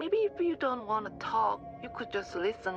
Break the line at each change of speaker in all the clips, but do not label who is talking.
maybe if you don't want to talk, you could just listen.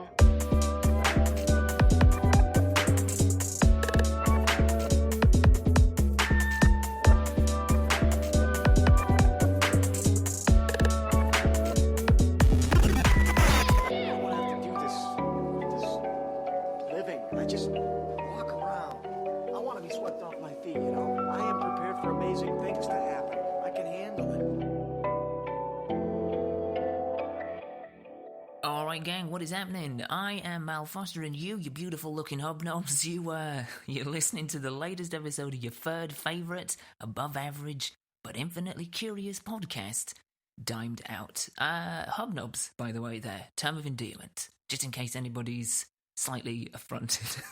Gang, what is happening? I am Mal Foster, and you beautiful looking hobnobs, you're listening to the latest episode of your third favourite, above average, but infinitely curious podcast, Dimed Out. Hobnobs, by the way, there, term of endearment, just in case anybody's slightly affronted.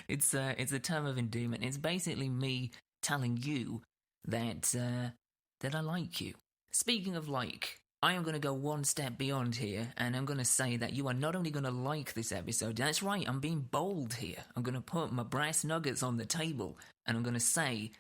It's a term of endearment. It's basically me telling you that I like you. Speaking of like, I am going to go one step beyond here, and I'm going to say that you are not only going to like this episode, that's right, I'm being bold here. I'm going to put my brass nuggets on the table, and I'm going to say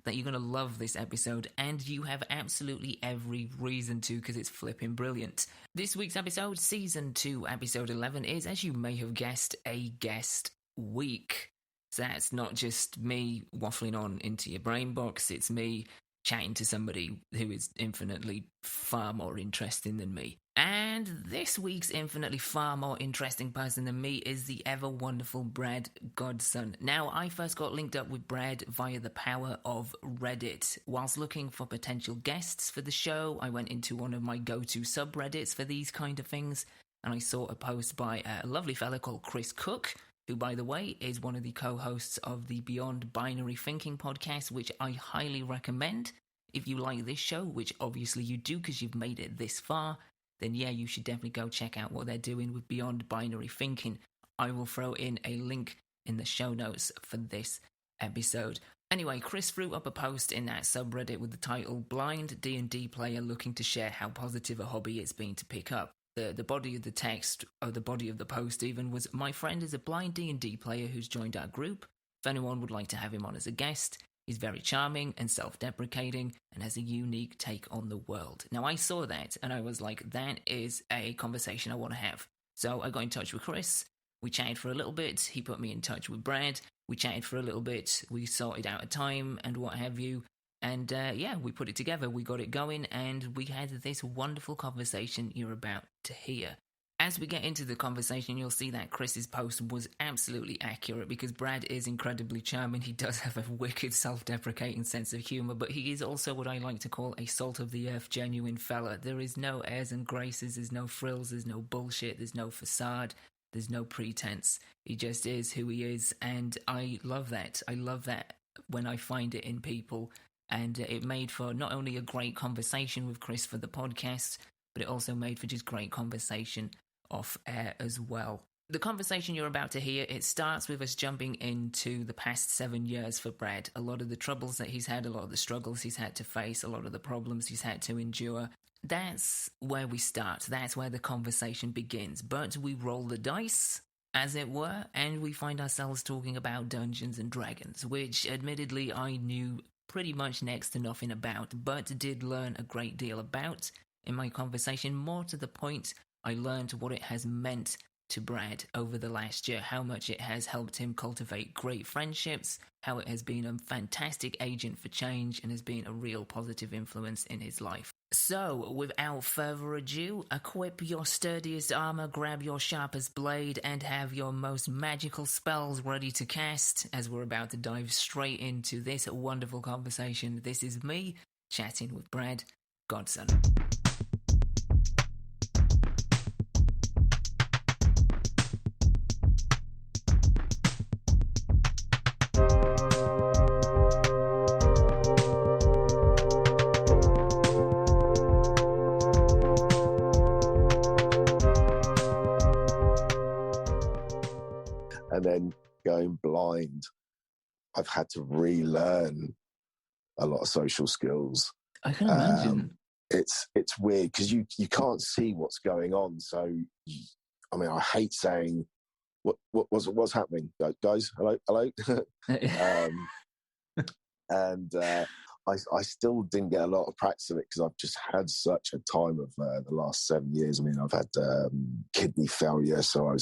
that you're going to love this episode, and you have absolutely every reason to, because it's flipping brilliant. This week's episode, Season 2, Episode 11, is, as you may have guessed, a guest week. So that's not just me waffling on into your brain box, it's me chatting to somebody who is infinitely far more interesting than me. And this week's infinitely far more interesting person than me is the ever wonderful Brad Godson. Now, I first got linked up with Brad via the power of Reddit. Whilst looking for potential guests for the show, I went into one of my go-to subreddits for these kind of things, and I saw a post by a lovely fella called Chris Cook, who, by the way, is one of the co-hosts of the Beyond Binary Thinking podcast, which I highly recommend. If you like this show, which obviously you do because you've made it this far, then yeah, you should definitely go check out what they're doing with Beyond Binary Thinking. I will throw in a link in the show notes for this episode. Anyway, Chris threw up a post in that subreddit with the title, Blind D&D Player Looking to Share How Positive a Hobby It's Been to Pick Up. The body of the text, or the body of the post even, was, my friend is a blind D&D player who's joined our group. If anyone would like to have him on as a guest, he's very charming and self-deprecating and has a unique take on the world. Now, I saw that and I was like, that is a conversation I want to have. So I got in touch with Chris. We chatted for a little bit. He put me in touch with Brad. We chatted for a little bit. We sorted out a time and what have you. And yeah, we put it together, we got it going, and we had this wonderful conversation you're about to hear. As we get into the conversation, you'll see that Chris's post was absolutely accurate, because Brad is incredibly charming. He does have a wicked self-deprecating sense of humour, but he is also what I like to call a salt-of-the-earth genuine fella. There is no airs and graces, there's no frills, there's no bullshit, there's no facade, there's no pretense. He just is who he is, and I love that. I love that when I find it in people. And it made for not only a great conversation with Chris for the podcast, but it also made for just great conversation off air as well. The conversation you're about to hear, it starts with us jumping into the past 7 years for Brad. A lot of the troubles that he's had, a lot of the struggles he's had to face, a lot of the problems he's had to endure. That's where we start. That's where the conversation begins. But we roll the dice, as it were, and we find ourselves talking about Dungeons and Dragons, which admittedly I knew pretty much next to nothing about, but did learn a great deal about in my conversation. More to the point, I learned what it has meant to Brad over the last year, how much it has helped him cultivate great friendships, how it has been a fantastic agent for change and has been a real positive influence in his life. So, without further ado, equip your sturdiest armor, grab your sharpest blade, and have your most magical spells ready to cast, as we're about to dive straight into this wonderful conversation. This is me, chatting with Brad Godson.
And then going blind, I've had to relearn a lot of social skills.
I can imagine.
It's weird because you can't see what's going on. So, I mean, I hate saying what's happening, guys. Hello. And I still didn't get a lot of practice of it because I've just had such a time of the last 7 years. I mean, I've had kidney failure, so I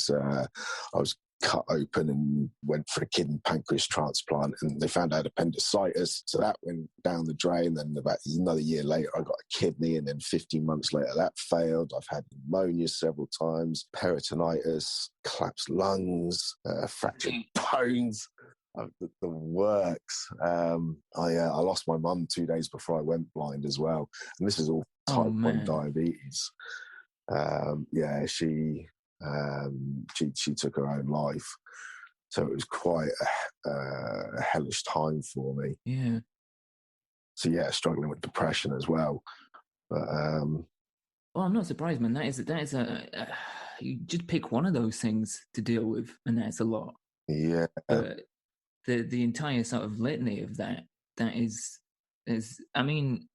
was cut open and went for a kidney pancreas transplant, and they found I had appendicitis, so that went down the drain. Then about another year later I got a kidney, and then 15 months later that failed. I've had pneumonia several times, peritonitis, collapsed lungs, fractured bones, the works. I lost my mum 2 days before I went blind as well, and this is all type 1 diabetes. She took her own life, so it was quite a hellish time for me.
Yeah.
So yeah, struggling with depression as well. But
well, I'm not surprised, man. That is you just pick one of those things to deal with, and that's a lot.
Yeah.
But the entire sort of litany of that is I mean,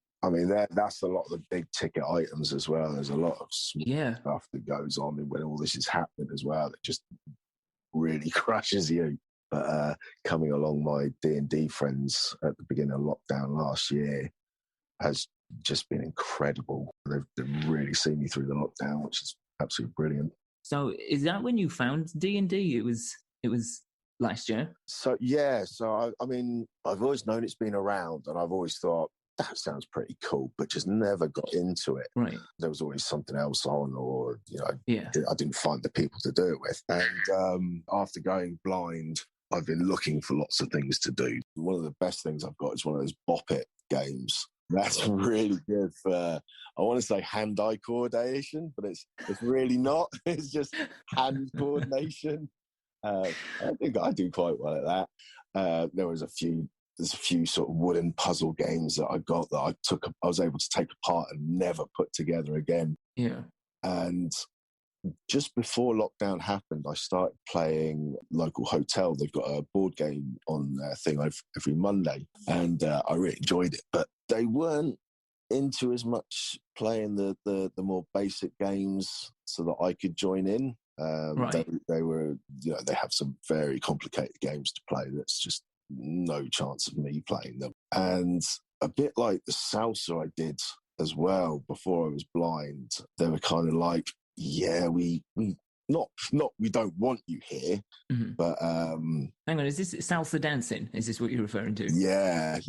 that's a lot of the big ticket items as well. There's a lot of small stuff that goes on when all this is happening as well that just really crushes you. But coming along my D&D friends at the beginning of lockdown last year has just been incredible. They've really seen me through the lockdown, which is absolutely brilliant.
So is that when you found D&D? It was last year?
So yeah, I mean, I've always known it's been around, and I've always thought, that sounds pretty cool, but just never got into it.
Right.
There was always something else on, or, I didn't find the people to do it with. And after going blind, I've been looking for lots of things to do. One of the best things I've got is one of those Bop It games. That's really good for, I want to say hand-eye coordination, but it's really not. It's just hand coordination. I think I do quite well at that. There's a few sort of wooden puzzle games that I got that I was able to take apart and never put together again.
Yeah.
And just before lockdown happened, I started playing local hotel. They've got a board game on their thing every Monday, and I really enjoyed it. But they weren't into as much playing the more basic games so that I could join in.
Right.
They were, they have some very complicated games to play. That's just no chance of me playing them. And a bit like the salsa I did as well before I was blind, they were kind of like, yeah, we don't want you here, but
hang on, is this salsa dancing? Is this what you're referring to?
Yeah.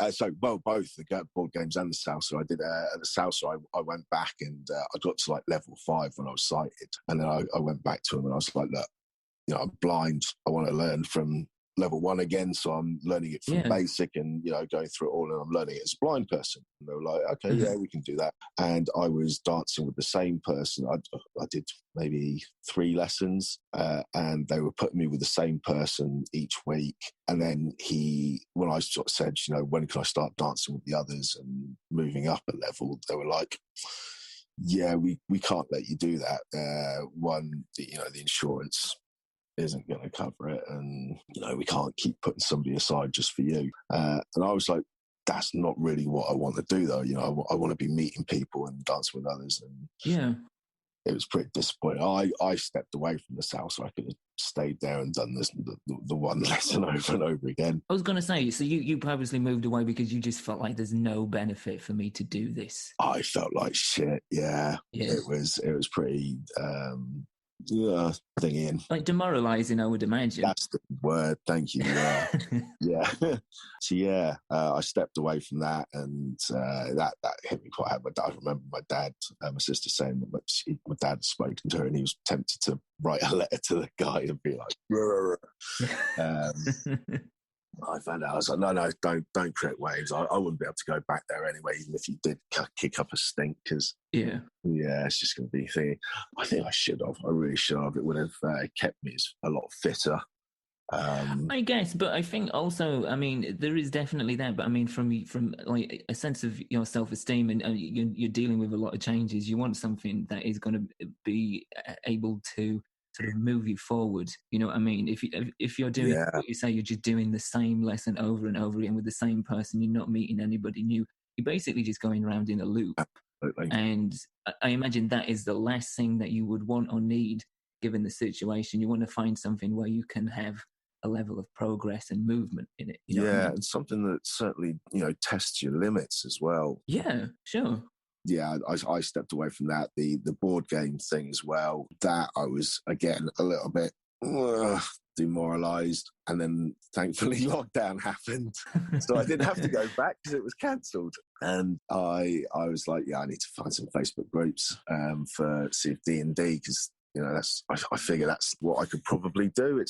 So both the board games and the salsa. I did the salsa. I went back and I got to like level 5 when I was sighted, and then I went back to them and I was like, look, I'm blind. I want to learn from level 1 again, so I'm learning it from basic and going through it all, and I'm learning it as a blind person. And they were like, okay, yeah, we can do that. And I was dancing with the same person. I did maybe 3 lessons, and they were putting me with the same person each week. And then when I sort of said, when can I start dancing with the others and moving up a level, they were like, yeah, we can't let you do that. One, the insurance isn't going to cover it, and we can't keep putting somebody aside just for you. And I was like, that's not really what I want to do, though. I want to be meeting people and dancing with others. And it was pretty disappointing. I stepped away from the south, so I could have stayed there and done the one lesson over and over again.
I was going to say, so you purposely moved away because you just felt like there's no benefit for me to do this.
I felt like shit. Yeah. It was pretty. Thinking.
Like demoralising, I would imagine.
That's the word. Thank you. Yeah. Yeah. So I stepped away from that, and that hit me quite hard. I remember my dad, my sister saying that my dad had spoken to her, and he was tempted to write a letter to the guy and be like, I found out. I was like, no, don't create waves. I wouldn't be able to go back there anyway, even if you did kick up a stink, because it's just going to be a thing. I think I should have. I really should have. It would have kept me a lot fitter.
I guess, but I think also, I mean, there is definitely that. But I mean, from like a sense of your self-esteem, and you're dealing with a lot of changes. You want something that is going to be able to sort of move you forward. You know what I mean? If you're doing what you say, you're just doing the same lesson over and over again with the same person, you're not meeting anybody new. You're basically just going around in a loop. Absolutely. And I imagine that is the last thing that you would want or need given the situation. You want to find something where you can have a level of progress and movement in it. You know what I mean?
and something that certainly, tests your limits as well.
Yeah, sure.
Yeah, I stepped away from that. The board game thing as well, that I was, again, a little bit demoralised. And then, thankfully, lockdown happened. So I didn't have to go back because it was cancelled. And I was like, yeah, I need to find some Facebook groups for see if D&D, because I figure that's what I could probably do.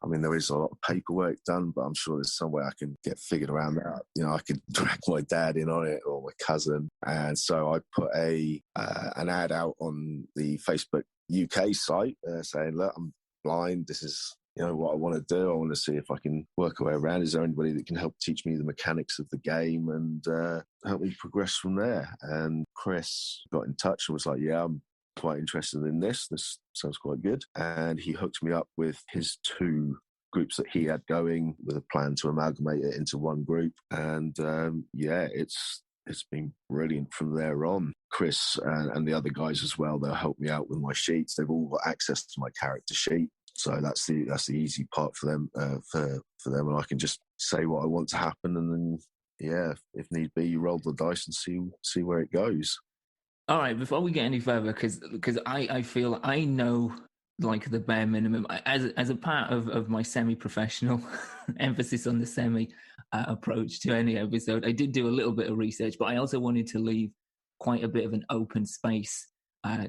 There is a lot of paperwork done, but I'm sure there's some way I can get figured around that. I could drag my dad in on it, or my cousin. And so I put an ad out on the Facebook UK site saying, look, I'm blind. This is, what I want to do. I want to see if I can work a way around. Is there anybody that can help teach me the mechanics of the game and help me progress from there? And Chris got in touch and was like, yeah, I'm quite interested in this. This sounds quite good. And he hooked me up with his 2 groups that he had going, with a plan to amalgamate it into one group. And it's been brilliant from there on. Chris and the other guys as well, they'll help me out with my sheets. They've all got access to my character sheet. So that's the easy part for them, for them. And I can just say what I want to happen. And then, if need be, you roll the dice and see where it goes.
All right, before we get any further, because I feel I know like the bare minimum as a part of my semi-professional emphasis on the semi approach to any episode. I did do a little bit of research, but I also wanted to leave quite a bit of an open space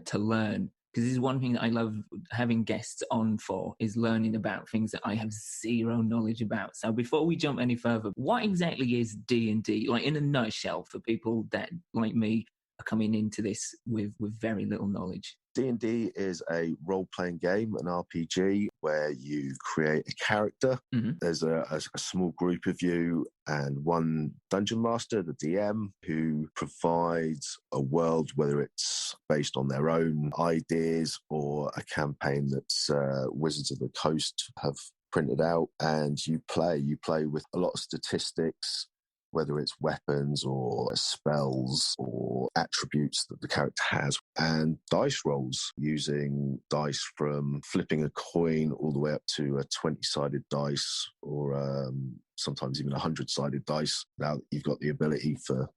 to learn, because this is one thing that I love having guests on for, is learning about things that I have zero knowledge about. So before we jump any further, what exactly is D&D, like in a nutshell, for people that, like me, are coming into this with very little knowledge?
D&D is a role-playing game, an RPG, where you create a character. Mm-hmm. There's a small group of you and one dungeon master, the DM, who provides a world, whether it's based on their own ideas or a campaign that Wizards of the Coast have printed out. And you play with a lot of statistics, whether it's weapons or spells or attributes that the character has, and dice rolls, using dice from flipping a coin all the way up to a 20-sided dice, or sometimes even 100-sided dice. Now you've got the ability for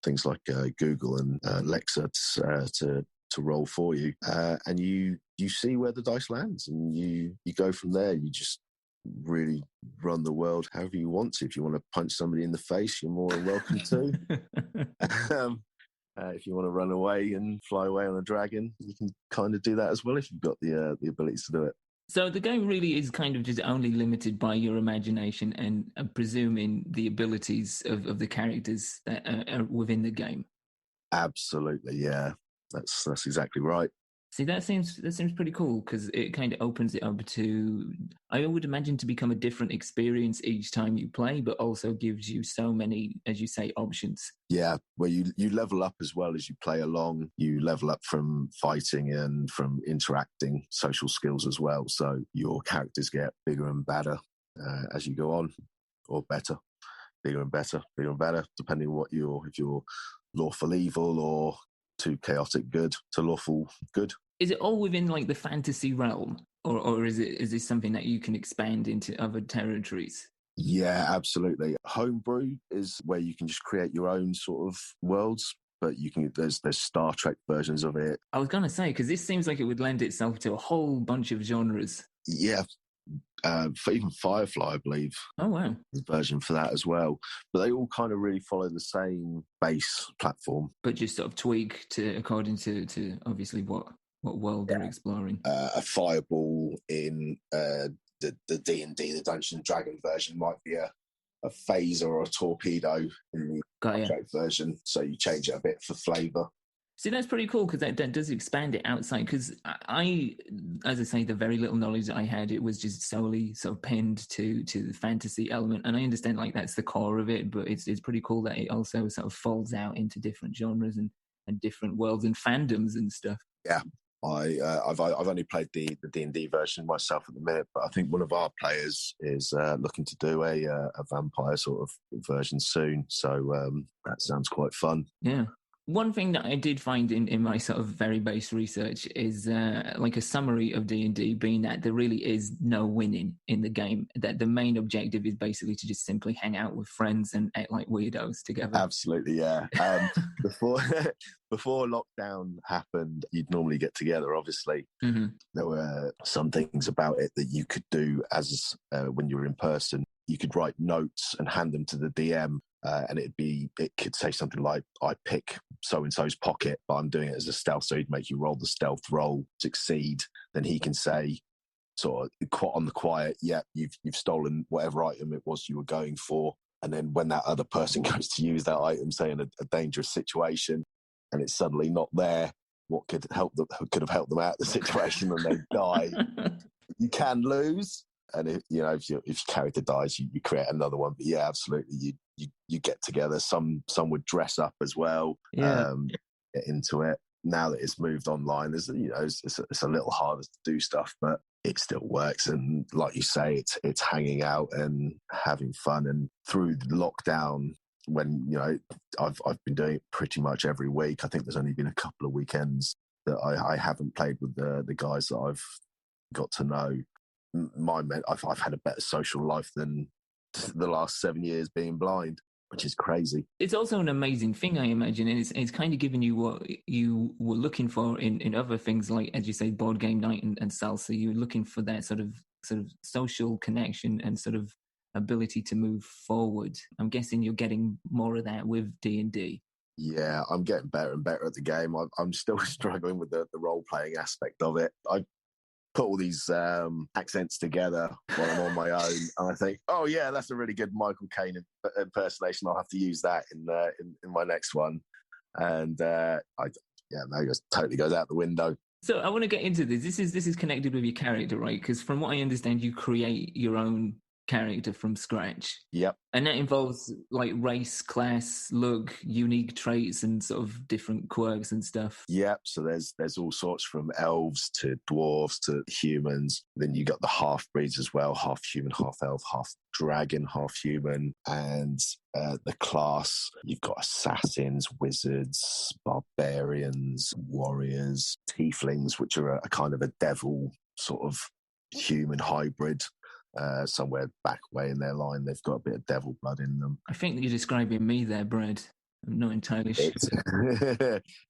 things like Google and Alexa to roll for you, and you see where the dice lands, and you go from there. You just really run the world however you want to. If you want to punch somebody in the face, you're more than welcome to. If you want to run away and fly away on a dragon, you can kind of do that as well, if you've got the abilities to do it.
So the game really is kind of just only limited by your imagination and presuming the abilities of the characters that are within the game.
Absolutely, yeah. That's exactly right.
See, that seems pretty cool, because it kind of opens it up to, I would imagine, to become a different experience each time you play, but also gives you so many, as you say, options.
Yeah, where you level up as well as you play along. You level up from fighting and from interacting, social skills as well. So your characters get bigger and better as you go on, or better, bigger and better, depending on if you're lawful evil or too chaotic good to lawful good.
Is it all within like the fantasy realm, or is this something that you can expand into other territories?
Yeah, absolutely. Homebrew is where you can just create your own sort of worlds, but there's Star Trek versions of it.
I was going to say, because this seems like it would lend itself to a whole bunch of genres.
Yeah. For even Firefly, I believe.
Oh, wow.
There's a version for that as well. But they all kind of really follow the same base platform.
But just sort of tweak according to obviously what world they're exploring.
A fireball in the D&D, the Dungeons and Dragons version, might be a phaser or a torpedo in the Trek version. So you change it a bit for flavour.
See, that's pretty cool, because that does expand it outside. Because I, as I say, the very little knowledge that I had, it was just solely sort of pinned to the fantasy element. And I understand like that's the core of it, but it's pretty cool that it also sort of folds out into different genres and different worlds and fandoms and stuff.
Yeah. I've only played the D&D version myself at the minute, but I think one of our players is looking to do a vampire sort of version soon. So that sounds quite fun.
Yeah. One thing that I did find in my sort of very base research is like a summary of D&D being that there really is no winning in the game. That the main objective is basically to just simply hang out with friends and act like weirdos together.
Absolutely, yeah. Before before lockdown happened, you'd normally get together. Obviously, there were some things about it that you could do as when you were in person. You could write notes and hand them to the DM. And it could say something like, I pick so-and-so's pocket, but I'm doing it as a stealth, so he'd make you roll the stealth roll, succeed. Then he can say, sort of on the quiet, yeah, you've stolen whatever item it was you were going for. And then when that other person goes to use that item, say in a dangerous situation, and it's suddenly not there, what could have helped them out of the situation, and they die. You can lose. And if your character dies, you create another one. But yeah, absolutely, you get together. Some would dress up as well.
Yeah.
Get into it. Now that it's moved online, it's a little harder to do stuff, but it still works. And like you say, it's hanging out and having fun. And through the lockdown, when I've been doing it pretty much every week. I think there's only been a couple of weekends that I haven't played with the guys that I've got to know. I've had a better social life than the last 7 years being blind, which is crazy.
It's also an amazing thing, I imagine, and it's kind of giving you what you were looking for in other things, like, as you say, board game night and salsa. You're looking for that sort of social connection and sort of ability to move forward. I'm guessing you're getting more of that with D&D.
Yeah, I'm getting better and better at the game. I'm still struggling with the role-playing aspect of it. I put all these accents together while I'm on my own, and I think, oh yeah, that's a really good Michael Caine impersonation. I'll have to use that in my next one, and it just totally goes out the window.
So I want to get into this. This is connected with your character, right? Because from what I understand, you create your own character from scratch.
Yep.
And that involves like race, class, look, unique traits, and sort of different quirks and stuff.
Yep. So there's all sorts, from elves to dwarves to humans. Then you got the half breeds as well, half human, half elf, half dragon, half human. And the class, you've got assassins, wizards, barbarians, warriors, tieflings, which are a kind of a devil sort of human hybrid. Somewhere back way in their line, they've got a bit of devil blood in them.
I think that you're describing me there, Brad. I'm not entirely sure.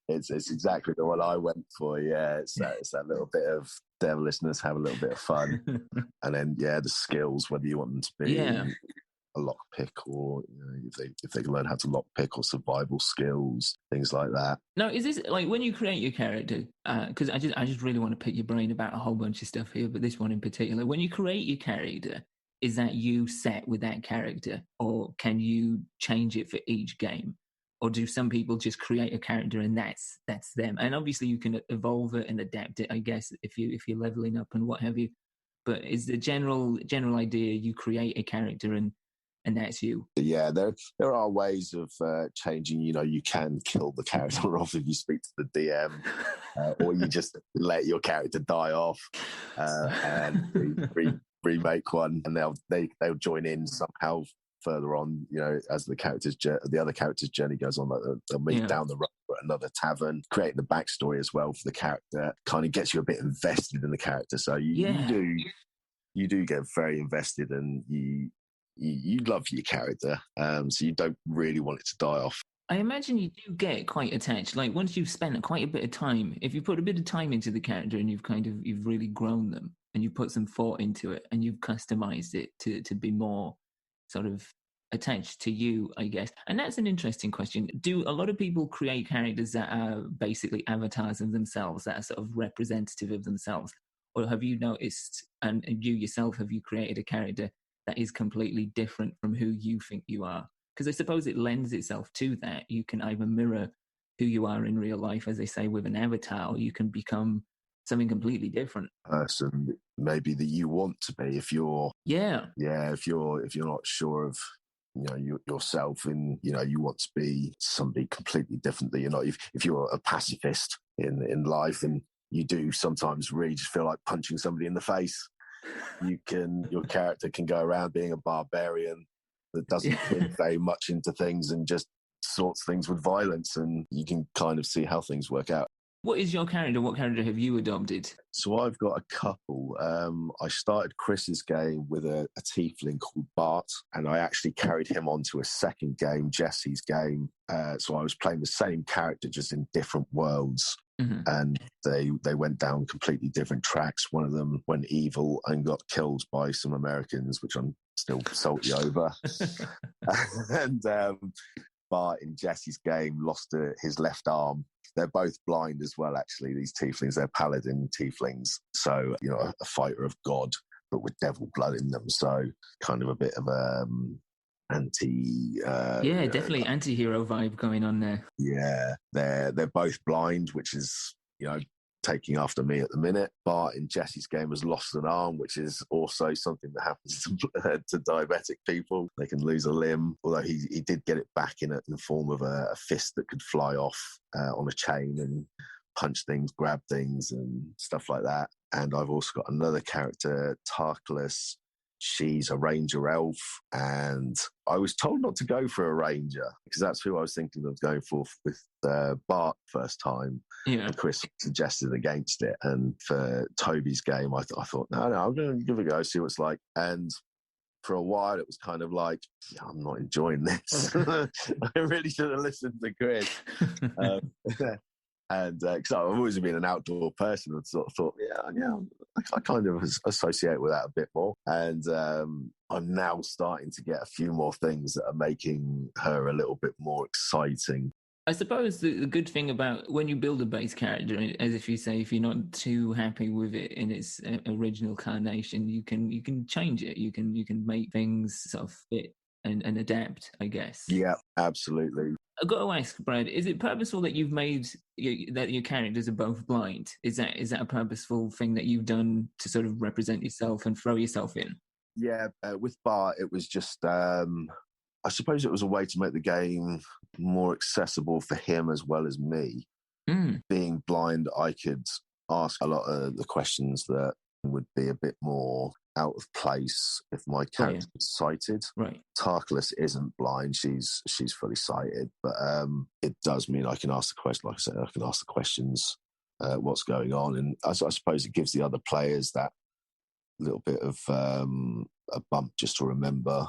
It's exactly the one I went for. Yeah, it's that little bit of devilishness, have a little bit of fun, and then the skills, whether you want them to be a lockpick or if they can learn how to lockpick, or survival skills, things like that.
Now, is this like when you create your character? Because I just really want to pick your brain about a whole bunch of stuff here, but this one in particular. When you create your character, is that you set with that character, or can you change it for each game? Or do some people just create a character and that's them? And obviously you can evolve it and adapt it, I guess, if you're leveling up and what have you. But is the general idea you create a character and that's you?
Yeah, there are ways of changing. You can kill the character off if you speak to the DM, or you just let your character die off and remake one, and they'll join in somehow further on. As the other character's journey goes on, like they'll meet down the road at another tavern. Creating the backstory as well for the character kind of gets you a bit invested in the character. So you do get very invested, and you love your character, so you don't really want it to die off.
I imagine you do get quite attached. Like once you've spent quite a bit of time, if you put a bit of time into the character and you've really grown them and you put some thought into it and you've customized it to be more sort of attached to you, I guess. And that's an interesting question. Do a lot of people create characters that are basically avatars of themselves, that are sort of representative of themselves? Or have you noticed, and you yourself, have you created a character that is completely different from who you think you are? Because I suppose it lends itself to that. You can either mirror who you are in real life, as they say, with an avatar, or you can become something completely different.
Person maybe that you want to be, if you're if you're not sure of yourself, and you want to be somebody completely different that you're not. If you're a pacifist in life, and you do sometimes really just feel like punching somebody in the face, your character can go around being a barbarian that doesn't fit very much into things, and just sorts things with violence, and you can kind of see how things work out.
What is your character? What character have you adopted?
So I've got a couple. I started Chris's game with a tiefling called Bart, and I actually carried him on to a second game, Jesse's game. So I was playing the same character, just in different worlds.
Mm-hmm.
And they went down completely different tracks. One of them went evil and got killed by some Americans, which I'm still salty over. And Bart in Jesse's game lost his left arm. They're both blind as well, actually, these tieflings. They're paladin tieflings. So, a fighter of God, but with devil blood in them. So kind of a bit of
yeah, definitely anti-hero vibe going on there.
Yeah, they're both blind, which is, taking after me at the minute. Bart in Jesse's game has lost an arm, which is also something that happens to diabetic people. They can lose a limb, although he did get it back in the form of a fist that could fly off on a chain and punch things, grab things and stuff like that. And I've also got another character, Tarkless. She's a ranger elf, and I was told not to go for a ranger because that's who I was thinking of going for with Bart first time.
Yeah.
And Chris suggested against it. And for Toby's game, I thought, no, I'm going to give it a go, see what it's like. And for a while, it was kind of like, I'm not enjoying this. I really should have listened to Chris. And because I've always been an outdoor person, and sort of thought, I kind of associate with that a bit more. And I'm now starting to get a few more things that are making her a little bit more exciting.
I suppose the good thing about when you build a base character, as if you say, if you're not too happy with it in its original carnation, you can change it. You can make things sort of fit and adapt, I guess.
Yeah, absolutely.
I've got to ask, Brad, is it purposeful that you've made that your characters are both blind? Is that a purposeful thing that you've done to sort of represent yourself and throw yourself in?
Yeah, with Bart, it was just, I suppose it was a way to make the game more accessible for him as well as me.
Mm.
Being blind, I could ask a lot of the questions that would be a bit more out of place if my character was sighted.
Right.
Tarkless isn't blind; she's fully sighted, but it does mean I can ask the question. Like I said, I can ask the questions, what's going on, and I suppose it gives the other players that little bit of a bump just to remember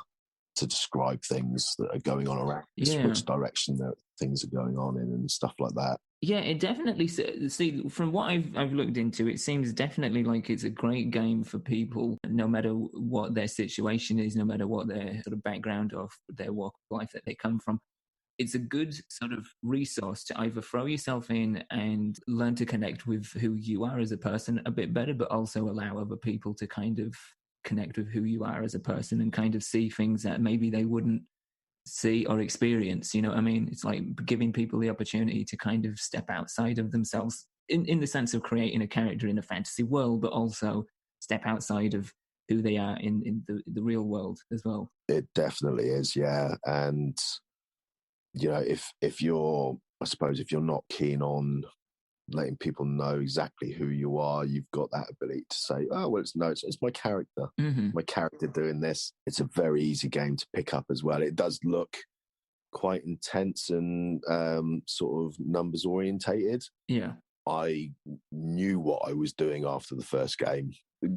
to describe things that are going on around which direction that things are going on in and stuff like that.
Yeah, it definitely, see, from what I've looked into, it seems definitely like it's a great game for people, no matter what their situation is, no matter what their sort of background of their walk of life that they come from. It's a good sort of resource to either throw yourself in and learn to connect with who you are as a person a bit better, but also allow other people to kind of connect with who you are as a person and kind of see things that maybe they wouldn't see or experience. You know what I mean? It's like giving people the opportunity to kind of step outside of themselves in the sense of creating a character in a fantasy world, but also step outside of who they are in the real world as well.
It definitely is, yeah. And if you're, I suppose, if you're not keen on letting people know exactly who you are, you've got that ability to say, oh, well, it's my character.
Mm-hmm.
My character doing this. It's a very easy game to pick up as well. It does look quite intense and sort of numbers orientated.
Yeah.
I knew what I was doing after the first game,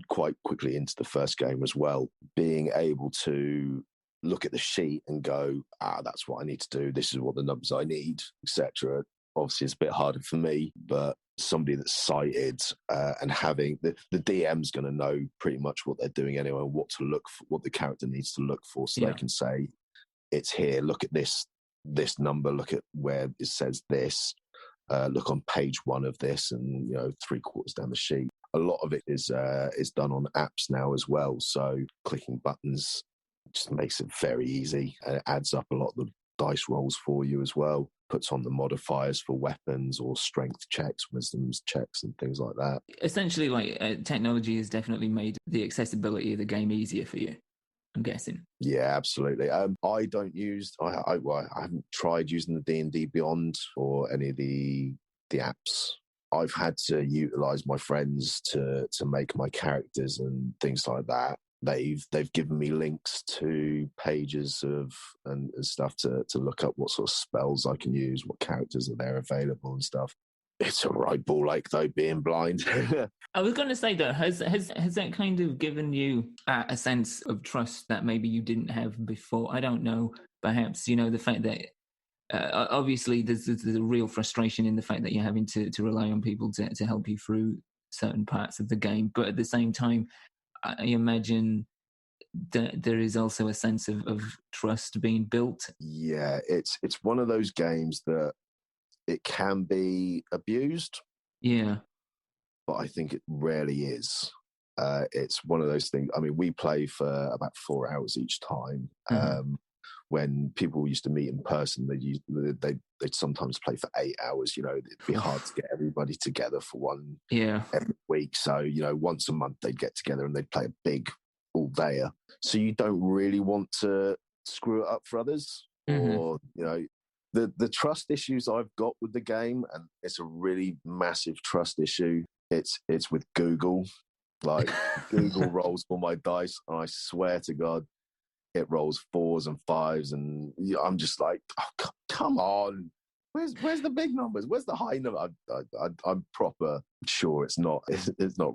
quite quickly into the first game as well. Being able to look at the sheet and go, that's what I need to do. This is what the numbers I need, etc. Obviously, it's a bit harder for me, but somebody that's sighted and having the DM's going to know pretty much what they're doing anyway, what to look for, what the character needs to look for, so they can say, it's here. Look at this number. Look at where it says this. Look on page 1 of this, and 3/4 down the sheet. A lot of it is done on apps now as well. So clicking buttons just makes it very easy, and it adds up a lot of the dice rolls for you as well. Puts on the modifiers for weapons or strength checks, wisdoms checks, and things like that.
Essentially, technology has definitely made the accessibility of the game easier for you, I'm guessing.
Yeah, absolutely. I don't use. I haven't tried using the D&D Beyond or any of the apps. I've had to utilize my friends to make my characters and things like that. they've given me links to pages of and stuff to look up what sort of spells I can use, what characters are there available and stuff. It's a right ball ache though, being blind.
I was going to say that has that kind of given you a sense of trust that maybe you didn't have before? I don't know. Perhaps the fact that obviously there's a real frustration in the fact that you're having to rely on people to help you through certain parts of the game, but at the same time, I imagine that there is also a sense of trust being built.
Yeah, it's one of those games that it can be abused.
Yeah.
But I think it rarely is. It's one of those things. I mean, we play for about 4 hours each time. When people used to meet in person, they'd sometimes play for 8 hours. It'd be hard to get everybody together for one every week. So, once a month they'd get together and they'd play a big all-dayer. So you don't really want to screw it up for others, or the trust issues I've got with the game, and it's a really massive trust issue. It's with Google. Like Google rolls all my dice, and I swear to God, it rolls 4s and 5s, and I'm just like, oh, come on, where's the big numbers? Where's the high number? I'm proper sure it's not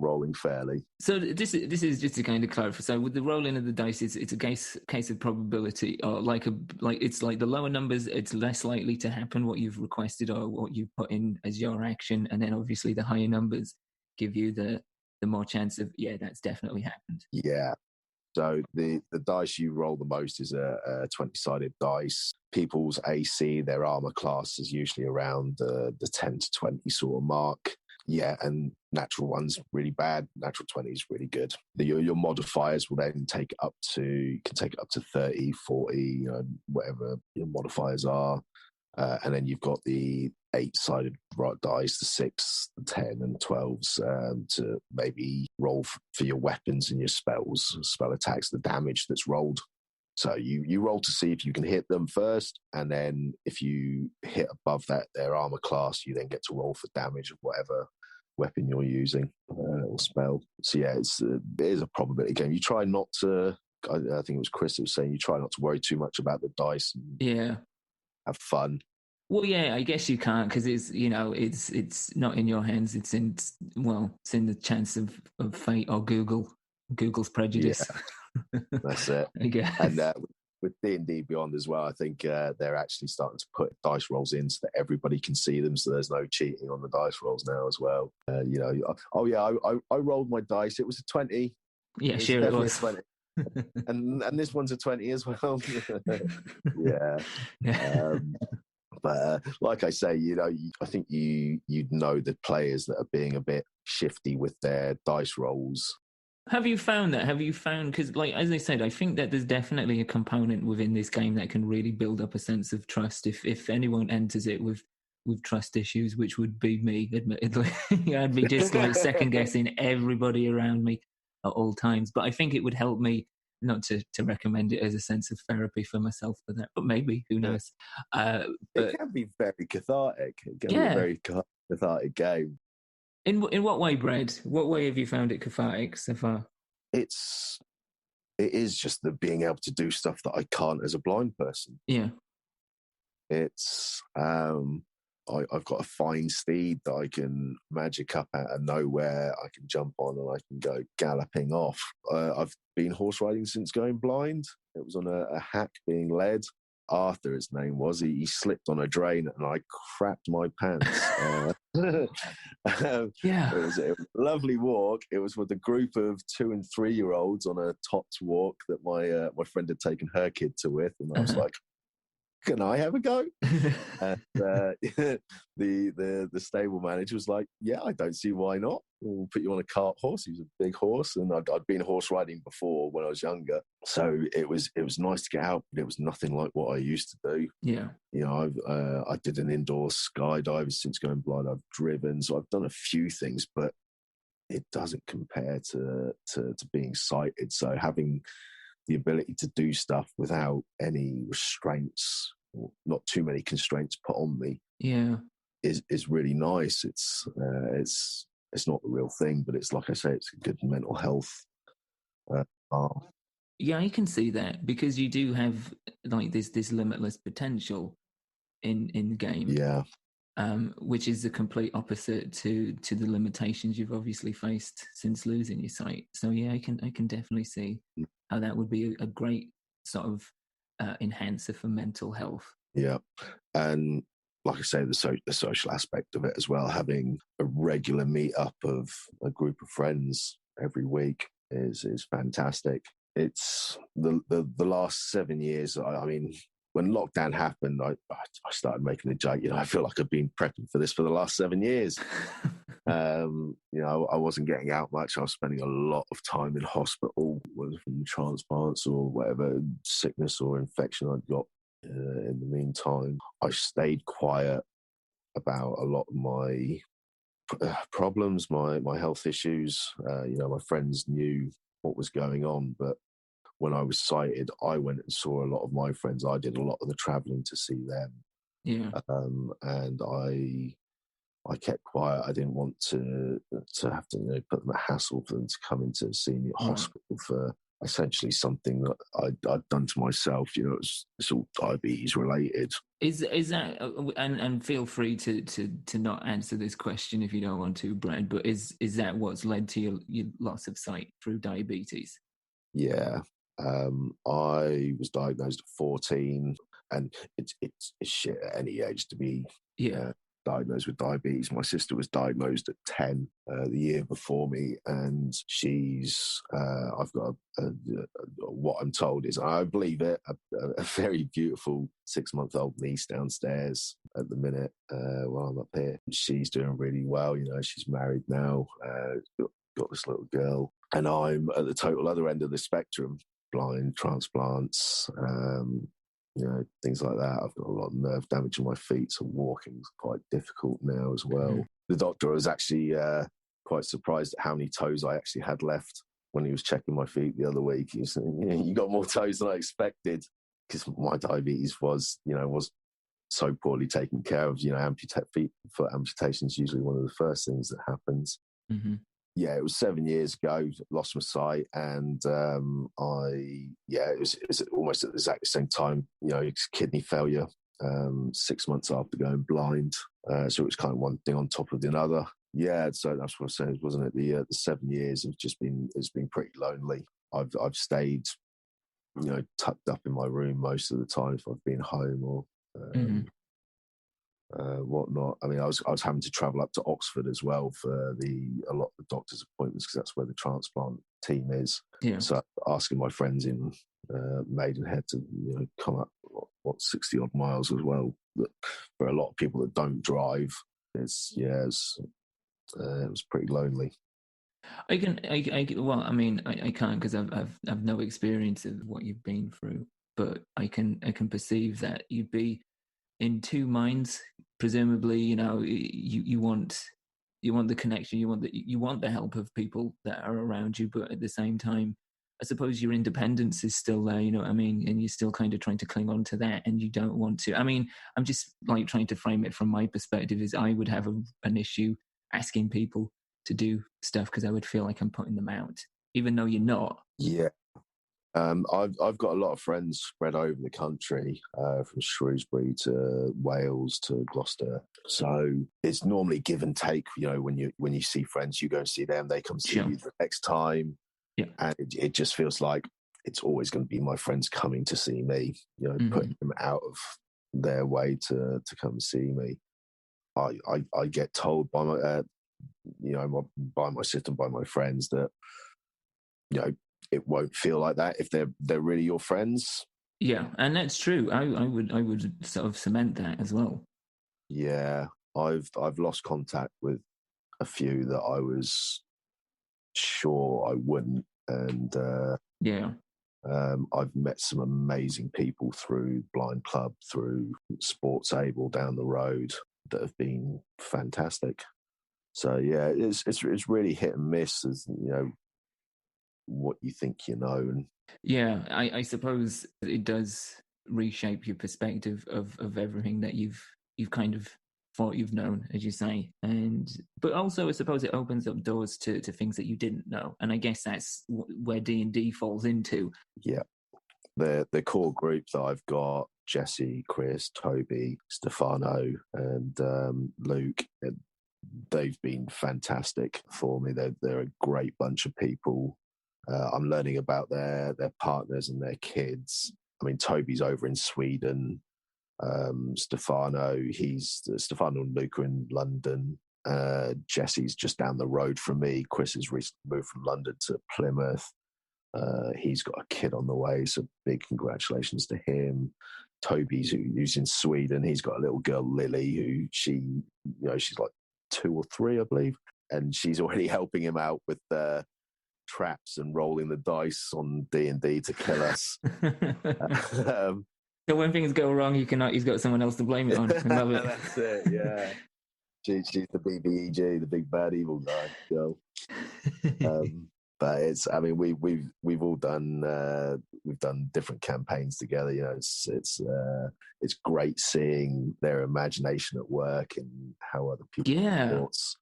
rolling fairly.
So this is just to kind of clarify. So with the rolling of the dice, it's a case of probability, or it's like the lower numbers, it's less likely to happen what you've requested or what you've put in as your action, and then obviously the higher numbers give you the more chance of that's definitely happened.
Yeah. So the dice you roll the most is a 20-sided dice. People's AC, their armor class, is usually around the 10 to 20 sort of mark. Yeah, and natural one's really bad. Natural 20 is really good. Your modifiers will then take it up to 30, 40, whatever your modifiers are. And then you've got the 8-sided dice, the 6, the 10, and 12s to maybe roll for your weapons and your spells, spell attacks, the damage that's rolled. So you roll to see if you can hit them first, and then if you hit above their armor class, you then get to roll for damage of whatever weapon you're using or spell. So yeah, it is a probability game. You try not to. I think it was Chris who was saying you try not to worry too much about the dice. And have fun.
Well, yeah, I guess you can't, because it's it's not in your hands. It's in the chance of fate or Google's prejudice.
Yeah, that's it.
I guess.
And with D&D Beyond as well, I think they're actually starting to put dice rolls in so that everybody can see them, so there's no cheating on the dice rolls now as well. I rolled my dice. It was a 20.
Yeah, sure it was.
20. and this one's a 20 as well. Yeah. But like I say, I think you'd know the players that are being a bit shifty with their dice rolls.
Have you found that? Because, as I said, I think that there's definitely a component within this game that can really build up a sense of trust if anyone enters it with trust issues, which would be me, admittedly. I'd be just second guessing everybody around me at all times. But I think it would help me, not to recommend it as a sense of therapy for myself for that, but maybe, who knows. But
it can be very cathartic. It can be a very cathartic game.
In what way, Brad? What way have you found it cathartic so far?
It is just the being able to do stuff that I can't as a blind person.
Yeah.
It's I've got a fine steed that I can magic up out of nowhere. I can jump on and I can go galloping off. I've been horse riding since going blind. It was on a hack being led. Arthur, his name was. He slipped on a drain and I crapped my pants.
Yeah.
It was a lovely walk. It was with a group of 2 and 3-year-olds on a topped walk that my friend had taken her kid to with, and I was like, can I have a go? And the stable manager was like, yeah, I don't see why not. We'll put you on a cart horse. He was a big horse, and I'd been horse riding before when I was younger. So it was nice to get out, but it was nothing like what I used to do.
Yeah.
I did an indoor skydive since going blind. I've driven, so I've done a few things, but it doesn't compare to being sighted. So having the ability to do stuff without any restraints, or not too many constraints put on me, is really nice. It's not the real thing, but it's, like I say, it's a good mental health Oh,
Yeah, I can see that because you do have like this limitless potential in the game,
yeah,
which is the complete opposite to the limitations you've obviously faced since losing your sight. So yeah, I can definitely see how that would be a great sort of enhancer for mental health.
yeah. And like I say, the social aspect of it as well, having a regular meetup of a group of friends every week is fantastic. It's the last 7 years. I mean, when lockdown happened, I started making a joke. I feel like I've been prepping for this for the last 7 years. I wasn't getting out much. I was spending a lot of time in hospital, whether from transplants or whatever sickness or infection I'd got. In the meantime, I stayed quiet about a lot of my problems, my health issues. My friends knew what was going on, but when I was sighted, I went and saw a lot of my friends. I did a lot of the traveling to see them,
Yeah.
and I kept quiet. I didn't want to have to put them a hassle for them to come in to see me at
Right.
hospital for essentially something that I'd done to myself. It's all diabetes related.
Is that and feel free to not answer this question if you don't want to, Brad. But is that what's led to your loss of sight through diabetes?
Yeah. I was diagnosed at 14, and it's shit at any age to be
Yeah.
diagnosed with diabetes. My sister was diagnosed at 10 the year before me, and I've got what I'm told is, I believe it, a very beautiful 6-month-old niece downstairs at the minute while I'm up here. She's doing really well. She's married now, got this little girl, and I'm at the total other end of the spectrum. Blind, transplants, things like that. I've got a lot of nerve damage in my feet, so walking's quite difficult now as well.
Mhm.
The doctor was actually quite surprised at how many toes I actually had left when he was checking my feet the other week. He was saying, you got more toes than I expected, because my diabetes was so poorly taken care of. Foot amputation is usually one of the first things that happens.
Mm-hmm.
Yeah, it was 7 years ago. Lost my sight, and it was almost at the exact same time. Kidney failure. 6 months after going blind, so it was kind of one thing on top of the other. Yeah, so that's what I said, wasn't it? The 7 years have it's been pretty lonely. I've stayed, tucked up in my room most of the time if I've been home or. Whatnot. I mean, I was having to travel up to Oxford as well for a lot of the doctor's appointments, because that's where the transplant team is.
Yeah.
So asking my friends in Maidenhead to come up 60 odd miles as well. But for a lot of people that don't drive, it was pretty lonely.
Well, I mean, I can't, because I've no experience of what you've been through, but I can perceive that you'd be in two minds. Presumably, you want the connection, you want the help of people that are around you, but at the same time, I suppose your independence is still there. You know what I mean? And you're still kind of trying to cling on to that, and you don't want to. I mean, I'm just like trying to frame it from my perspective. Is I would have an issue asking people to do stuff because I would feel like I'm putting them out, even though you're not.
Yeah. I've got a lot of friends spread over the country, from Shrewsbury to Wales to Gloucester. So it's normally give and take. When you see friends, you go and see them. They come see
Sure.
you the next time,
Yeah.
and it just feels like it's always going to be my friends coming to see me. Putting them out of their way to come see me. I get told by my sister, by my friends, that it won't feel like that if they're really your friends.
Yeah, and that's true. I would sort of cement that as well.
Yeah, I've lost contact with a few that I was sure I wouldn't, and
Yeah.
I've met some amazing people through Blind Club, through Sports Able down the road, that have been fantastic. So yeah, it's really hit and miss, as what you think and
Yeah, I suppose it does reshape your perspective of everything that you've kind of thought you've known, as you say, but also I suppose it opens up doors to things that you didn't know, and I guess that's where D&D falls into.
Yeah, the core group that I've got: Jesse, Chris, Toby, Stefano, and Luke. They've been fantastic for me. They're a great bunch of people. I'm learning about their partners and their kids. I mean, Toby's over in Sweden. Stefano and Luke are in London. Jesse's just down the road from me. Chris has recently moved from London to Plymouth. He's got a kid on the way, so big congratulations to him. Toby's who's in Sweden. He's got a little girl, Lily, who she's like 2 or 3, I believe, and she's already helping him out with traps and rolling the dice on D&D to kill us.
So when things go wrong, he's got someone else to blame it on. I love it.
That's it, yeah. She's the BBEG, the big bad evil guy. So, but we've all done we've done different campaigns together. You know, it's great seeing their imagination at work and how other people's thoughts,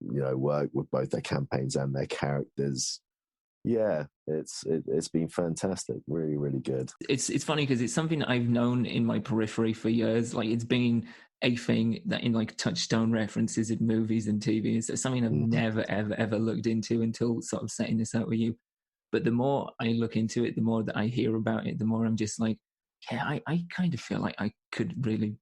work with both their campaigns and their characters. Yeah, it's been fantastic. Really, really good.
It's funny because it's something that I've known in my periphery for years. Like, it's been a thing that in like touchstone references in movies and TV. It's something I've never, ever looked into until sort of setting this up with you. But the more I look into it, the more that I hear about it, the more I'm just like, yeah, I kind of feel like I could really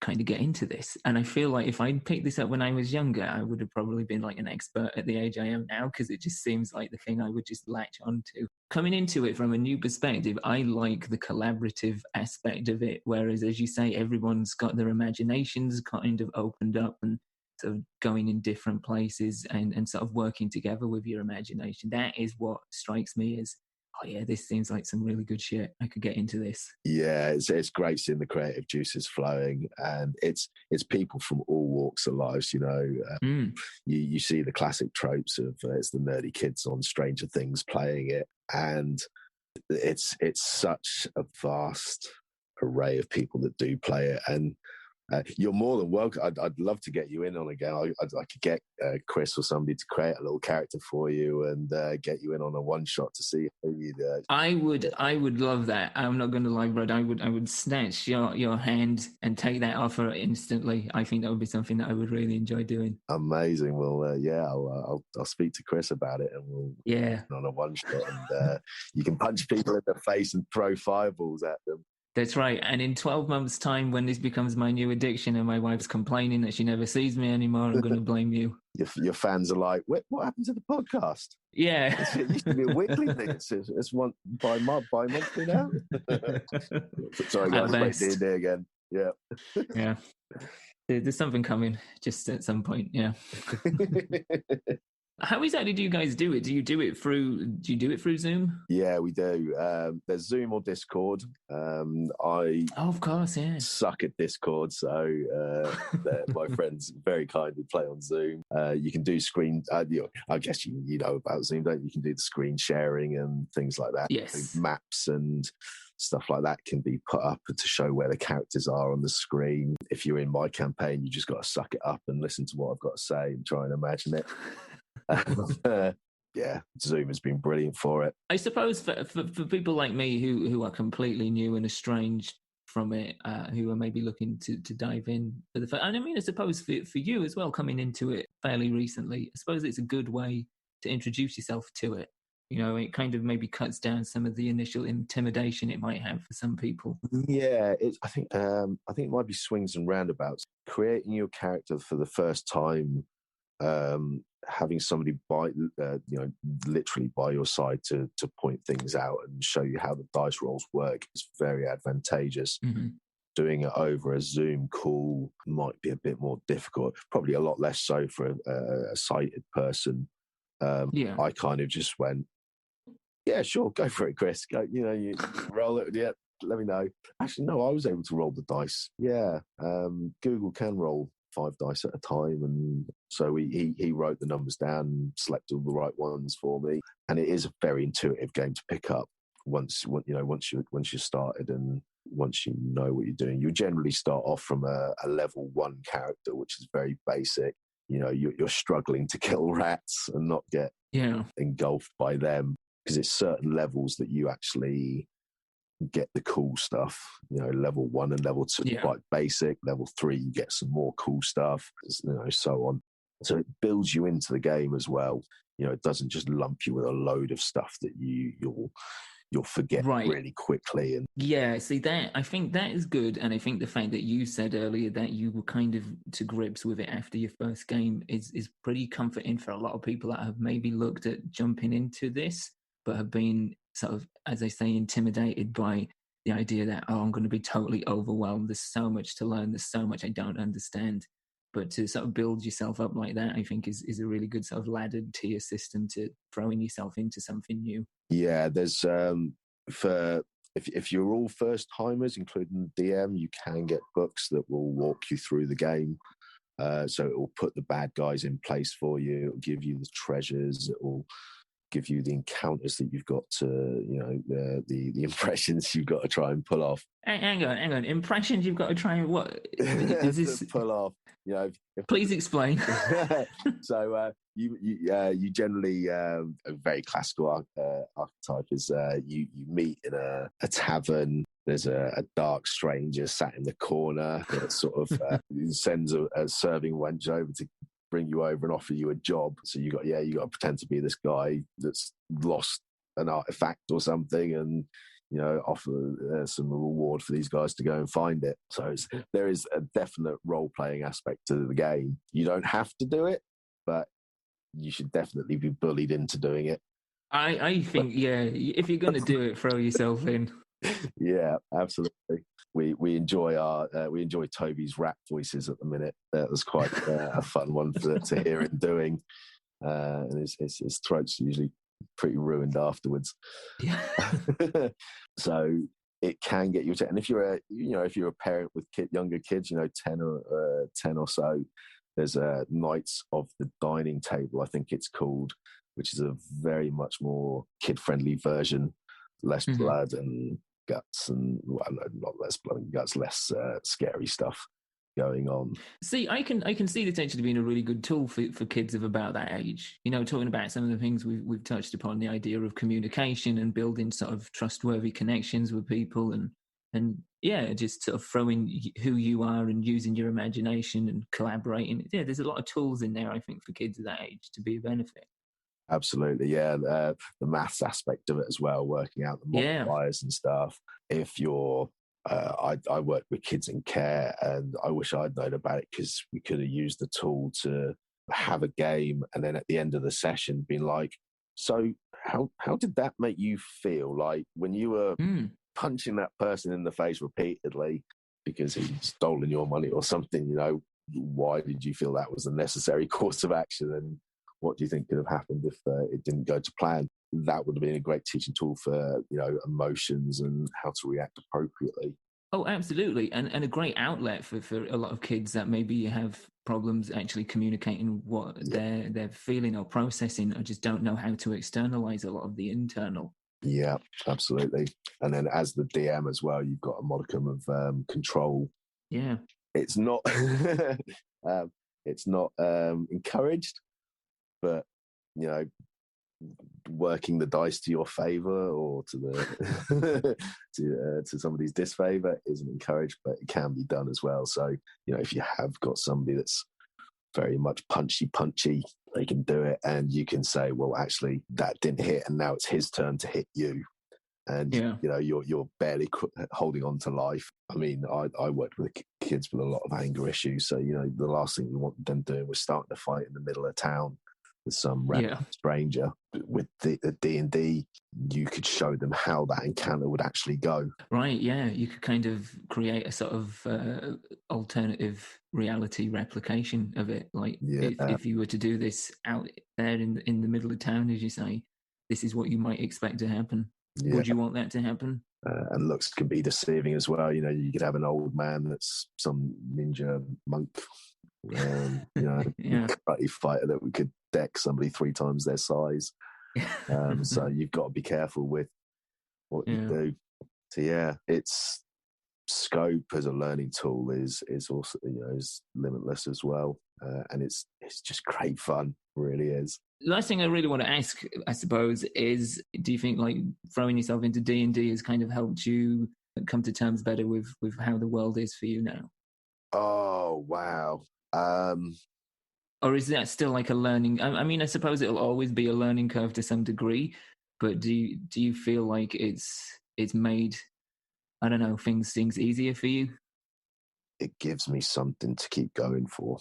kind of get into this. And I feel like if I'd picked this up when I was younger, I would have probably been like an expert at the age I am now, because it just seems like the thing I would just latch onto. Coming into it from a new perspective, I like the collaborative aspect of it, whereas, as you say, everyone's got their imaginations kind of opened up and sort of going in different places and sort of working together with your imagination. That is what strikes me as, oh yeah, this seems like some really good shit. I could get into this.
Yeah, it's great seeing the creative juices flowing, and it's people from all walks of life. You see the classic tropes of it's the nerdy kids on Stranger Things playing it, and it's such a vast array of people that do play it, and you're more than welcome. I'd love to get you in on again. I could get Chris or somebody to create a little character for you and get you in on a one shot to see who you'd.
I would love that. I'm not going to lie, Brad. I would snatch your hand and take that offer instantly. I think that would be something that I would really enjoy doing.
Amazing. Well, I'll speak to Chris about it, and we'll on a one shot, and you can punch people in the face and throw fireballs at them.
That's right. And in 12 months' time, when this becomes my new addiction and my wife's complaining that she never sees me anymore, I'm going to blame you.
Your fans are like, what happened to the podcast?
Yeah.
It used to be a weekly thing. It's one bi-monthly now. Sorry, guys, I'm D&D again. Yeah.
Yeah. There's something coming just at some point, yeah. How exactly do you guys do it? Do you do it through Zoom?
Yeah, we do. There's Zoom or Discord.
Of course, yeah.
Suck at Discord, so my friends very kindly play on Zoom. You can do screen. I guess you know about Zoom, don't you? You can do the screen sharing and things like that.
Yes.
Maps and stuff like that can be put up to show where the characters are on the screen. If you're in my campaign, you just got to suck it up and listen to what I've got to say and try and imagine it. Yeah, Zoom has been brilliant for it.
I suppose for people like me who are completely new and estranged from it, who are maybe looking to dive in for the and I mean, I suppose for you as well, coming into it fairly recently, I suppose it's a good way to introduce yourself to it. It kind of maybe cuts down some of the initial intimidation it might have for some people.
Yeah, I think it might be swings and roundabouts. Creating your character for the first time, having somebody literally by your side to point things out and show you how the dice rolls work is very advantageous.
Mm-hmm.
Doing it over a Zoom call might be a bit more difficult, probably a lot less so for a sighted person. I kind of just went, yeah, sure, go for it, Chris. Go, you roll it. Yeah, let me know. Actually, no, I was able to roll the dice. Yeah, Google can roll 5 dice at a time, and so he wrote the numbers down and selected all the right ones for me. And it is a very intuitive game to pick up once you're started. And once you know what you're doing. You generally start off from a level 1 character, which is very basic. You know, you're struggling to kill rats and not get engulfed by them, because it's certain levels that you actually get the cool stuff. You know, level 1 and level 2 quite basic. Level 3 you get some more cool stuff, you know, so on. So it builds you into the game as well. You know, it doesn't just lump you with a load of stuff that you'll forget really quickly. And
see, that I think that is good. And I think the fact that you said earlier that you were kind of to grips with it after your first game is pretty comforting for a lot of people that have maybe looked at jumping into this, but have been sort of, as they say, intimidated by the idea that, oh, I'm going to be totally overwhelmed. There's so much to learn. There's so much I don't understand. But to sort of build yourself up like that, I think is a really good sort of laddered tier system to throwing yourself into something new.
Yeah, there's for if you're all first timers, including the DM, you can get books that will walk you through the game. So it will put the bad guys in place for you. It will give you the treasures. It will give you the encounters that you've got to, you know, the impressions you've got to try and pull off.
Hang on. Impressions you've got to try and what? Is this
pull off? You know,
please explain.
So you generally a very classical archetype is you meet in a tavern. There's a dark stranger sat in the corner that sort of sends a serving wench over to bring you over and offer you a job. So you got to pretend to be this guy that's lost an artifact or something, and you know, offer some reward for these guys to go and find it. So there is a definite role-playing aspect to the game. You don't have to do it, but you should definitely be bullied into doing it.
I think, if you're going to do it, throw yourself in.
Yeah, absolutely. We enjoy Toby's rap voices at the minute. That was quite a fun one to hear him doing, and his throat's usually pretty ruined afterwards.
Yeah.
So it can get you and if you're a parent with younger kids, you know, 10 or so, there's a Knights of the Dining Table, I think it's called, which is a very much more kid-friendly version, less blood and guts, and not less blood and guts, less scary stuff going on.
See, I can see this actually being a really good tool for kids of about that age. You know, talking about some of the things we've touched upon, the idea of communication and building sort of trustworthy connections with people, and just sort of throwing who you are and using your imagination and collaborating. Yeah, there's a lot of tools in there, I think, for kids of that age to be a benefit.
Absolutely, yeah. The maths aspect of it as well, working out the multipliers and stuff. If you're I work with kids in care, and I wish I'd known about it, because we could have used the tool to have a game, and then at the end of the session being like, so how did that make you feel, like when you were punching that person in the face repeatedly because he'd stolen your money or something? You know, why did you feel that was a necessary course of action, and what do you think could have happened if it didn't go to plan? That would have been a great teaching tool for, you know, emotions and how to react appropriately.
Oh, absolutely. And a great outlet for a lot of kids that maybe have problems actually communicating what they're feeling or processing, or just don't know how to externalize a lot of the internal.
Yeah, absolutely. And then as the DM as well, you've got a modicum of control.
Yeah.
It's not encouraged, but, you know, working the dice to your favor or to the to somebody's disfavor isn't encouraged, but it can be done as well. So, you know, if you have got somebody that's very much punchy, they can do it, and you can say, well, actually that didn't hit, and now it's his turn to hit you, and you know, you're barely holding on to life. I mean, I worked with kids with a lot of anger issues, so, you know, the last thing we want them doing was starting to fight in the middle of town with some random stranger. With the D&D, you could show them how that encounter would actually go.
Right, yeah. You could kind of create a sort of alternative reality replication of it. Like, if you were to do this out there in the middle of town, as you say, this is what you might expect to happen. Yeah. Would you want that to happen?
And looks can be deceiving as well. You know, you could have an old man that's some ninja monk, you know, karate fighter that we could deck somebody 3 times their size. So you've got to be careful with what you do. So yeah, it's scope as a learning tool is also, is limitless as well, and it's just great fun, really is.
The last thing I really want to ask, I suppose, is do you think like throwing yourself into D&D has kind of helped you come to terms better with how the world is for you now?
Oh wow.
Or is that still like a learning? I mean, I suppose it'll always be a learning curve to some degree, but do you feel like it's made, I don't know, things easier for you?
It gives me something to keep going for.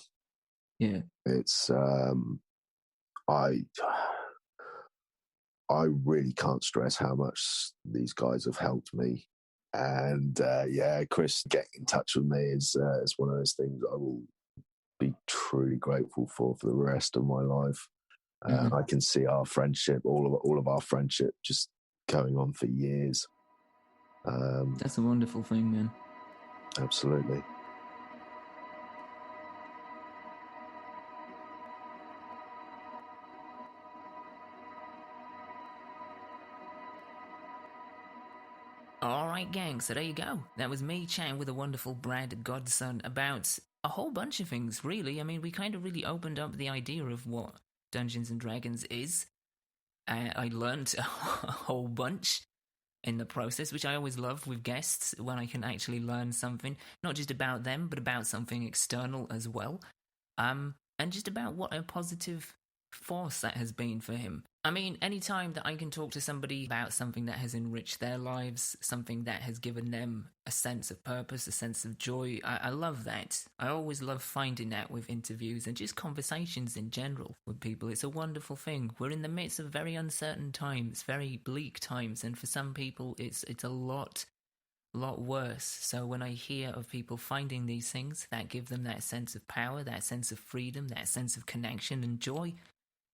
Yeah.
It's I really can't stress how much these guys have helped me. And Chris getting in touch with me is one of those things I will be truly grateful for the rest of my life. I can see our friendship, all of our friendship, just going on for years.
That's a wonderful thing, man.
Absolutely.
All right, gang, so there you go. That was me chatting with the wonderful Brad Godson about a whole bunch of things, really. I mean, we kind of really opened up the idea of what Dungeons and Dragons is. I learned a whole bunch in the process, which I always love with guests, when I can actually learn something, not just about them, but about something external as well. And just about what a positive force that has been for him. I mean, any time that I can talk to somebody about something that has enriched their lives, something that has given them a sense of purpose, a sense of joy, I love that. I always love finding that with interviews and just conversations in general with people. It's a wonderful thing. We're in the midst of very uncertain times, very bleak times, and for some people it's a lot worse. So when I hear of people finding these things that give them that sense of power, that sense of freedom, that sense of connection and joy,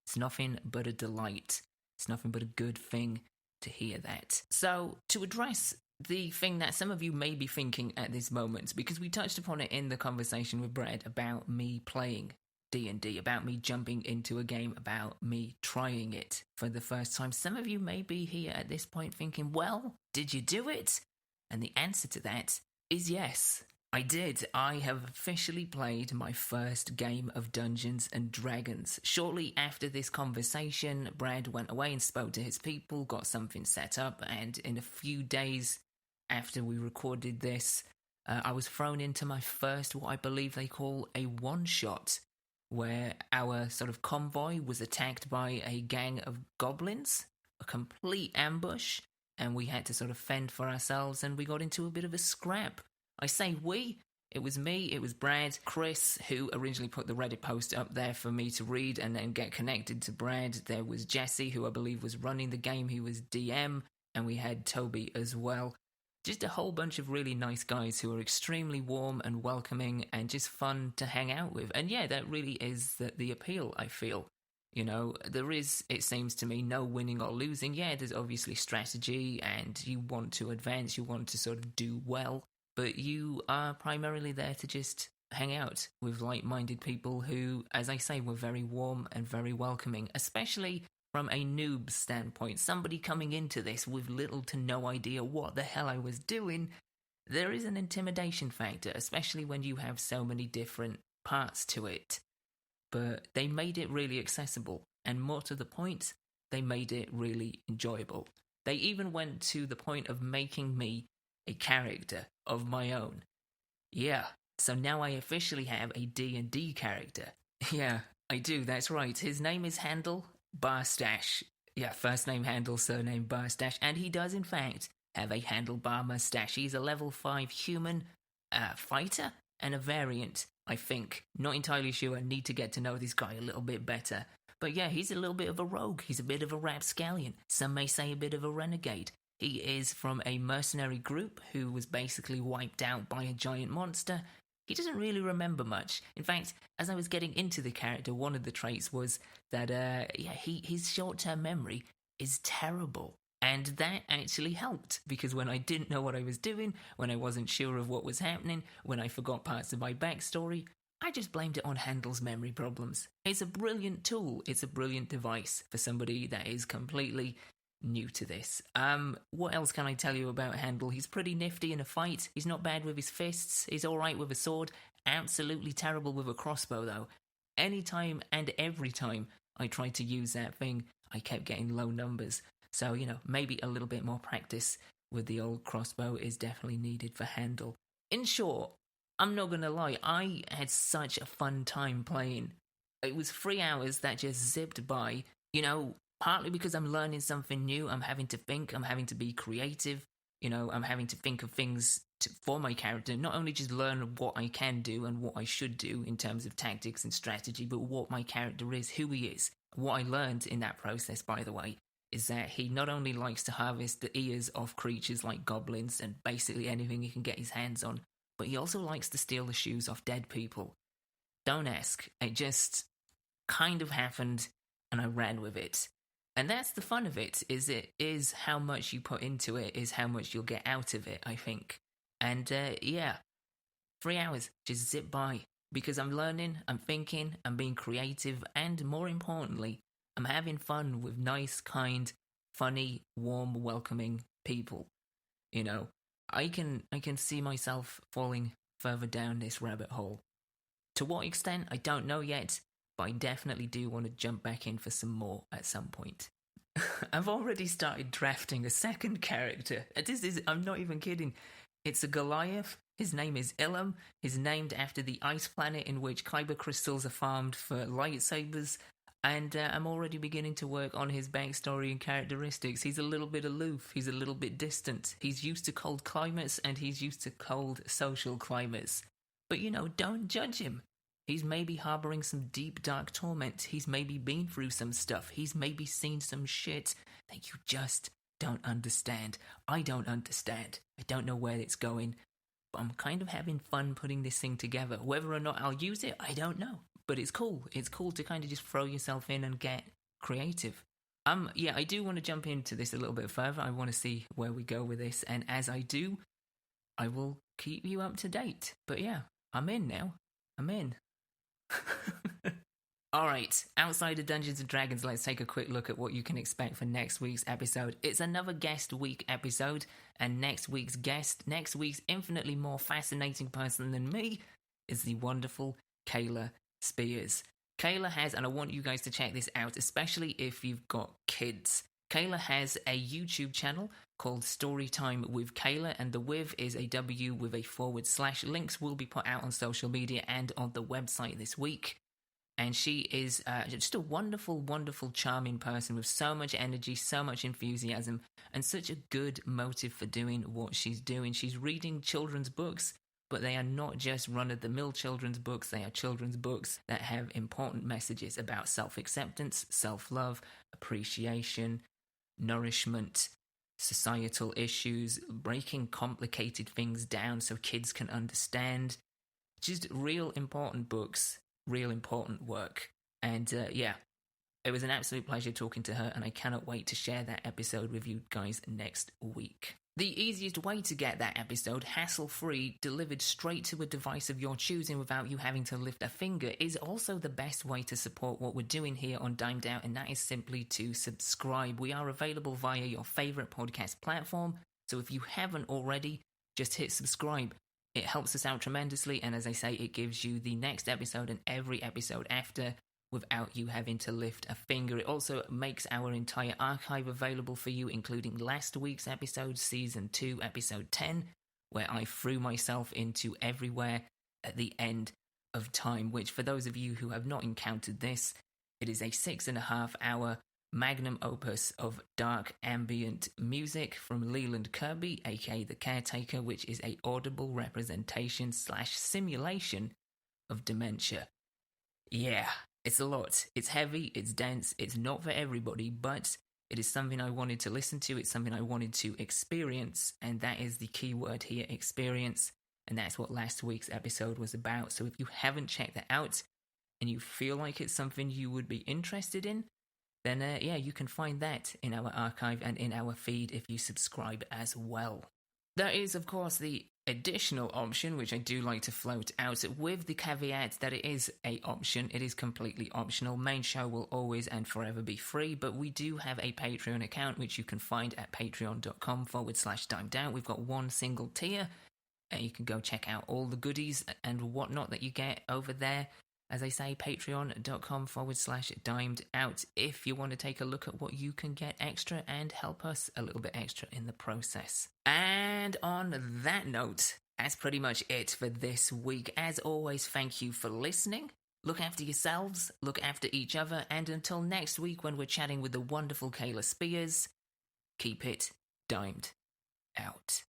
it's nothing but a delight. It's nothing but a good thing to hear that. So to address the thing that some of you may be thinking at this moment, because we touched upon it in the conversation with Brad about me playing D&D, about me jumping into a game, about me trying it for the first time. Some of you may be here at this point thinking, well, did you do it? And the answer to that is yes. I did. I have officially played my first game of Dungeons and Dragons. Shortly after this conversation, Brad went away and spoke to his people, got something set up, and in a few days after we recorded this, I was thrown into my first, what I believe they call a one-shot, where our sort of convoy was attacked by a gang of goblins, a complete ambush, and we had to sort of fend for ourselves, and we got into a bit of a scrap. I say we, it was me, it was Brad, Chris, who originally put the Reddit post up there for me to read and then get connected to Brad. There was Jesse, who I believe was running the game, he was DM, and we had Toby as well. Just a whole bunch of really nice guys who are extremely warm and welcoming and just fun to hang out with. And yeah, that really is the appeal, I feel. You know, there is, it seems to me, no winning or losing. Yeah, there's obviously strategy and you want to advance, you want to sort of do well, but you are primarily there to just hang out with like-minded people who, as I say, were very warm and very welcoming, especially from a noob standpoint. Somebody coming into this with little to no idea what the hell I was doing, there is an intimidation factor, especially when you have so many different parts to it. But they made it really accessible, and more to the point, they made it really enjoyable. They even went to the point of making me a character of my own. Yeah, so now I officially have a D&D character. Yeah, I do, that's right. His name is Handel Barstache. Yeah, first name Handel, surname Barstache, and he does in fact have a handlebar mustache. He's a level 5 human fighter and a variant, I think. Not entirely sure, I need to get to know this guy a little bit better. But yeah, he's a little bit of a rogue, he's a bit of a rapscallion, some may say a bit of a renegade. He is from a mercenary group who was basically wiped out by a giant monster. He doesn't really remember much. In fact, as I was getting into the character, one of the traits was that his short-term memory is terrible. And that actually helped, because when I didn't know what I was doing, when I wasn't sure of what was happening, when I forgot parts of my backstory, I just blamed it on Handel's memory problems. It's a brilliant tool, it's a brilliant device for somebody that is completely new to this. What else can I tell you about Handel? He's pretty nifty in a fight. He's not bad with his fists. He's alright with a sword. Absolutely terrible with a crossbow, though. Anytime and every time I tried to use that thing, I kept getting low numbers. So, maybe a little bit more practice with the old crossbow is definitely needed for Handel. In short, I'm not gonna lie, I had such a fun time playing. It was 3 hours that just zipped by, partly because I'm learning something new, I'm having to think, I'm having to be creative, I'm having to think of things for my character, not only just learn what I can do and what I should do in terms of tactics and strategy, but what my character is, who he is. What I learned in that process, by the way, is that he not only likes to harvest the ears of creatures like goblins and basically anything he can get his hands on, but he also likes to steal the shoes off dead people. Don't ask. It just kind of happened, and I ran with it. And that's the fun of it is how much you put into it is how much you'll get out of it, I think. And 3 hours just zip by because I'm learning, I'm thinking, I'm being creative, and more importantly, I'm having fun with nice, kind, funny, warm, welcoming people. I can see myself falling further down this rabbit hole. To what extent, I don't know yet, but I definitely do want to jump back in for some more at some point. I've already started drafting a second character. I'm not even kidding. It's a Goliath. His name is Ilum. He's named after the ice planet in which kyber crystals are farmed for lightsabers. And I'm already beginning to work on his backstory and characteristics. He's a little bit aloof. He's a little bit distant. He's used to cold climates and he's used to cold social climates. But, don't judge him. He's maybe harboring some deep, dark torment. He's maybe been through some stuff. He's maybe seen some shit that you just don't understand. I don't understand. I don't know where it's going. But I'm kind of having fun putting this thing together. Whether or not I'll use it, I don't know. But it's cool. It's cool to kind of just throw yourself in and get creative. I do want to jump into this a little bit further. I want to see where we go with this. And as I do, I will keep you up to date. But yeah, I'm in now. I'm in. Alright, outside of Dungeons & Dragons, let's take a quick look at what you can expect for next week's episode. It's another guest week episode, and next week's infinitely more fascinating person than me, is the wonderful Kayla Spears. Kayla has, and I want you guys to check this out, especially if you've got kids. Kayla has a YouTube channel called Storytime with Kayla, and the with is a W with a /. Links will be put out on social media and on the website this week. And she is just a wonderful, wonderful, charming person with so much energy, so much enthusiasm, and such a good motive for doing what she's doing. She's reading children's books, but they are not just run-of-the-mill children's books. They are children's books that have important messages about self-acceptance, self-love, appreciation, nourishment, societal issues, breaking complicated things down so kids can understand. Just real important books, real important work. And it was an absolute pleasure talking to her, and I cannot wait to share that episode with you guys next week. The easiest way to get that episode, hassle-free, delivered straight to a device of your choosing without you having to lift a finger, is also the best way to support what we're doing here on Dimed Out, and that is simply to subscribe. We are available via your favourite podcast platform, so if you haven't already, just hit subscribe. It helps us out tremendously, and as I say, it gives you the next episode and every episode after without you having to lift a finger. It also makes our entire archive available for you, including last week's episode, Season 2, Episode 10, where I threw myself into everywhere at the end of time, which for those of you who have not encountered this, it is a 6.5-hour magnum opus of dark ambient music from Leland Kirby, aka The Caretaker, which is a audible representation / simulation of dementia. Yeah, it's a lot. It's heavy, it's dense, it's not for everybody, but it is something I wanted to listen to, it's something I wanted to experience, and that is the key word here, experience, and that's what last week's episode was about. So if you haven't checked that out, and you feel like it's something you would be interested in, then you can find that in our archive and in our feed if you subscribe as well. There is, of course, the additional option, which I do like to float out with the caveat that it is a option. It is completely optional. Main show will always and forever be free, but we do have a Patreon account, which you can find at patreon.com/dimedown. We've got one single tier, and you can go check out all the goodies and whatnot that you get over there. As I say, patreon.com/dimedout if you want to take a look at what you can get extra and help us a little bit extra in the process. And on that note, that's pretty much it for this week. As always, thank you for listening. Look after yourselves, look after each other, and until next week when we're chatting with the wonderful Kayla Spears, keep it dimed out.